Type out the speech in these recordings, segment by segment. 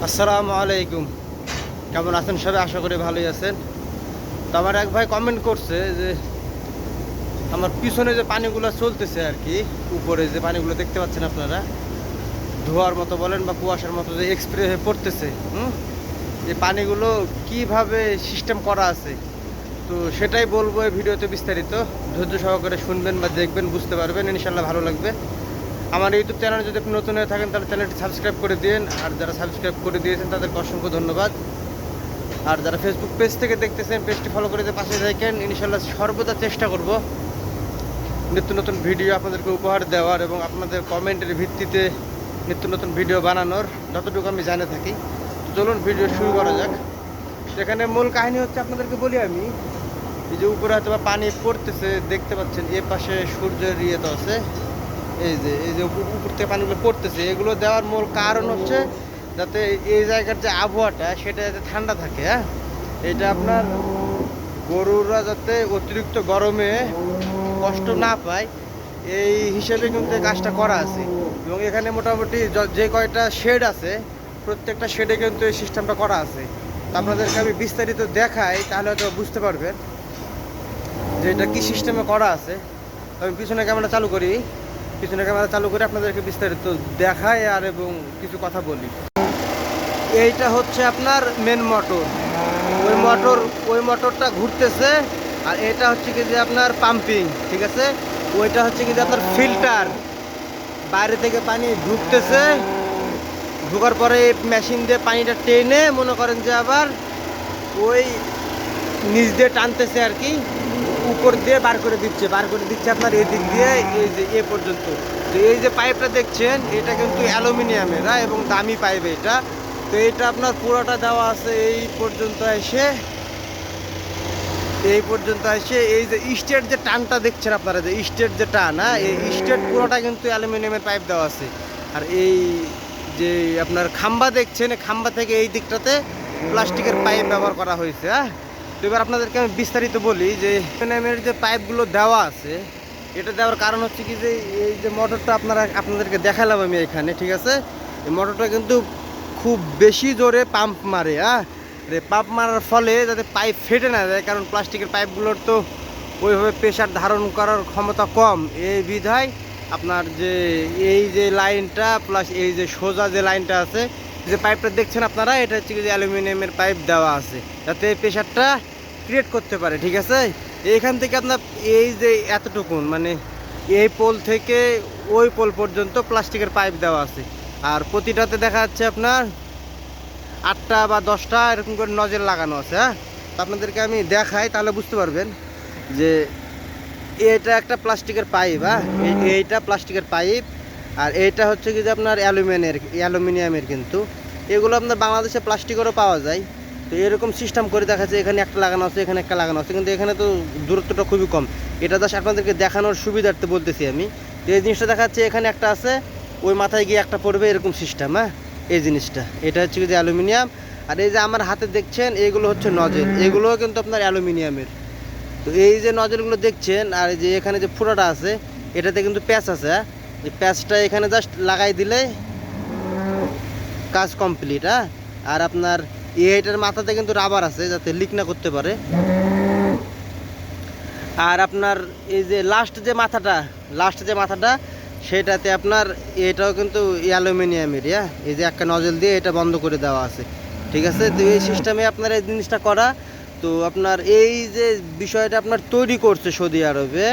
আসসালামু আলাইকুম। কেমন আছেন সবাই? আশা করি ভালোই আছেন। তো আমার এক ভাই কমেন্ট করছে যে আমার পিছনে যে পানিগুলো চলতেছে আর কি, উপরে যে পানিগুলো দেখতে পাচ্ছেন আপনারা, ধোয়ার মতো বলেন বা কুয়াশার মতো যে এক্সপ্রে হয়ে পড়তেছে, এই পানিগুলো কিভাবে সিস্টেম করা আছে, তো সেটাই বলবো এই ভিডিওতে বিস্তারিত। ধৈর্য সহকারে শুনবেন বা দেখবেন, বুঝতে পারবেন, ইনশাল্লাহ ভালো লাগবে। আমার ইউটিউব চ্যানেল যদি আপনি নতুন হয়ে থাকেন তাহলে চ্যানেলটি সাবস্ক্রাইব করে দিন, আর যারা সাবস্ক্রাইব করে দিয়েছেন তাদেরকে অসংখ্য ধন্যবাদ। আর যারা ফেসবুক পেজ থেকে দেখতেছেন পেজটি ফলো করে দিয়ে পাশে থাকেন। ইনশাল্লাহ সর্বদা চেষ্টা করব নিত্য নতুন ভিডিও আপনাদেরকে উপহার দেওয়ার এবং আপনাদের কমেন্টের ভিত্তিতে নিত্য নতুন ভিডিও বানানোর, যতটুকু আমি জানে থাকি। তো চলুন ভিডিও শুরু করা যাক। সেখানে মূল কাহিনী হচ্ছে, আপনাদেরকে বলি আমি, এই যে উপরে হয়তো বা পানি পড়তেছে দেখতে পাচ্ছেন, এ পাশে সূর্যের ইয়ে তো আছে, এই যে উপর থেকে পানিগুলো পড়তেছে, এগুলো দেওয়ার মূল কারণ হচ্ছে যাতে এই জায়গার যে আবহাওয়াটা সেটা যাতে ঠান্ডা থাকে। হ্যাঁ, এটা আপনার গরুরা যাতে অতিরিক্ত গরমে কষ্ট না পায় এই হিসেবে কিন্তু এই কাজটা করা আছে। এবং এখানে মোটামুটি যে কয়টা শেড আছে প্রত্যেকটা শেডে কিন্তু এই সিস্টেমটা করা আছে। তো আপনাদেরকে আমি বিস্তারিত দেখাই, তাহলে হয়তো বুঝতে পারবেন যে এটা কী সিস্টেমে করা আছে। আমি পিছনে ক্যামেরা চালু করি, আপনাদেরকে বিস্তারিত দেখাই আর এবং কিছু কথা বলি। এইটা হচ্ছে আপনার মেন মোটর, ওই মোটরটা ঘুরতেছে। আর এটা হচ্ছে কি যে আপনার পাম্পিং, ঠিক আছে। ওইটা হচ্ছে কি যে আপনার ফিল্টার, বাইরে থেকে পানি ঢুকতেছে, ঢুকার পরে মেশিন দিয়ে পানিটা টেনে মনে করেন যে আবার ওই নিচ দিয়ে টানতেছে আর কি, উপর দিয়ে বার করে দিচ্ছে আপনার এই দিক দিয়ে এই যে এ পর্যন্ত। তো এই যে পাইপটা দেখছেন এটা কিন্তু অ্যালুমিনিয়ামের এবং দামি পাইপ এটা। তো এইটা আপনার পুরোটা দেওয়া আছে এই পর্যন্ত এসে এই যে স্টেট যে টানটা দেখছেন আপনারা, যে স্টেট যে টান, হ্যাঁ, এই স্টেট পুরোটা কিন্তু অ্যালুমিনিয়ামের পাইপ দেওয়া আছে। আর এই যে আপনার খাম্বা দেখছেন, খাম্বা থেকে এই দিকটাতে প্লাস্টিকের পাইপ ব্যবহার করা হয়েছে। হ্যাঁ, তো এবার আপনাদেরকে আমি বিস্তারিত বলি যে অ্যালুমিনিয়ামের যে পাইপগুলো দেওয়া আছে, এটা দেওয়ার কারণ হচ্ছে কি যে এই যে মোটরটা আপনাদেরকে দেখালাম আমি এখানে, ঠিক আছে। এই মোটরটা কিন্তু খুব বেশি জোরে পাম্প মারে। হ্যাঁ, পাম্প মারার ফলে যাতে পাইপ ফেটে না যায়, কারণ প্লাস্টিকের পাইপগুলোর তো ওইভাবে প্রেশার ধারণ করার ক্ষমতা কম। এই বিধায় আপনার যে এই যে লাইনটা প্লাস এই যে সোজা যে লাইনটা আছে, যে পাইপটা দেখছেন আপনারা, এটা হচ্ছে যে অ্যালুমিনিয়ামের পাইপ দেওয়া আছে যাতে প্রেশারটা ক্রিয়েট করতে পারে, ঠিক আছে। এইখান থেকে আপনার এই যে এতটুকুন মানে এই পোল থেকে ওই পোল পর্যন্ত প্লাস্টিকের পাইপ দেওয়া আছে। আর প্রতিটাতে দেখা যাচ্ছে আপনার 8টা বা 10টা এরকম করে নজেল লাগানো আছে। হ্যাঁ, তো আপনাদেরকে আমি দেখাই, তাহলে বুঝতে পারবেন যে এটা একটা প্লাস্টিকের পাইপ। হ্যাঁ, এইটা প্লাস্টিকের পাইপ, আর এইটা হচ্ছে কি যে আপনার অ্যালুমিনিয়ামের কিন্তু এগুলো আপনার বাংলাদেশে প্লাস্টিকেরও পাওয়া যায়। তো এরকম সিস্টেম করে দেখাচ্ছে, এখানে একটা লাগানো আছে, এখানে একটা লাগানো আছে, কিন্তু এখানে তো দূরত্বটা খুবই কম। এটা জাস্ট আপনাদেরকে দেখানোর সুবিধার্থে বলতেছি আমি। তো এই জিনিসটা দেখাচ্ছে, এখানে একটা আছে, ওই মাথায় গিয়ে একটা পড়বে, এরকম সিস্টেম। হ্যাঁ, এই জিনিসটা এটা হচ্ছে কি যে অ্যালুমিনিয়াম। আর এই যে আমার হাতে দেখছেন এগুলো হচ্ছে নজেল, এগুলোও কিন্তু আপনার অ্যালুমিনিয়ামের। তো এই যে নজলগুলো দেখছেন আর যে এখানে যে ফুটাটা আছে এটাতে কিন্তু প্যাচ আছে। এই প্যাচটা এখানে জাস্ট লাগাই দিলে কাজ কমপ্লিট। হ্যাঁ, আর আপনার এইটার মাথাতে কিন্তু রাবার আছে যাতে লিক না করতে পারে। আর আপনার এই যে লাস্ট যে মাথাটা সেটাতে আপনার এটাও কিন্তু অ্যালুমিনিয়ামের। এই যে একটা নজল দিয়ে এটা বন্ধ করে দেওয়া আছে, ঠিক আছে। তো এই সিস্টেমে আপনার এই জিনিসটা করা। তো আপনার এই যে বিষয়টা আপনার তৈরি করছে সৌদি আরবে,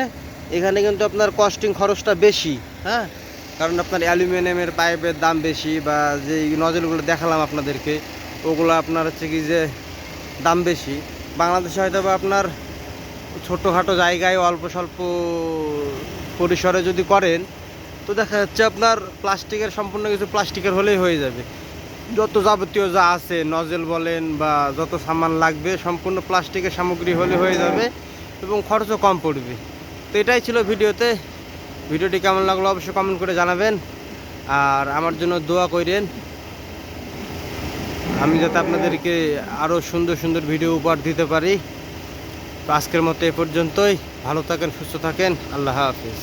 এখানে কিন্তু আপনার কস্টিং খরচটা বেশি। হ্যাঁ, কারণ আপনার অ্যালুমিনিয়ামের পাইপের দাম বেশি, বা যে নজলগুলো দেখালাম আপনাদেরকে ওগুলো আপনার হচ্ছে কি যে দাম বেশি। বাংলাদেশে হয়তো বা আপনার ছোটোখাটো জায়গায় অল্প স্বল্প পরিসরে যদি করেন, তো দেখা যাচ্ছে আপনার প্লাস্টিকের সম্পূর্ণ কিছু প্লাস্টিকের হলেই হয়ে যাবে। যত যাবতীয় যা আছে নজেল বলেন বা যত সামান লাগবে সম্পূর্ণ প্লাস্টিকের সামগ্রী হলে হয়ে যাবে এবং খরচও কম পড়বে। তো এটাই ছিল ভিডিওটি কেমন লাগলো অবশ্যই কমেন্ট করে জানাবেন। আর আমার জন্য দোয়া করেন, আমি যাতে আপনাদেরকে আরও সুন্দর সুন্দর ভিডিও উপহার দিতে পারি। তো আজকের মতো এ পর্যন্তই। ভালো থাকেন, সুস্থ থাকেন, আল্লাহ হাফেজ।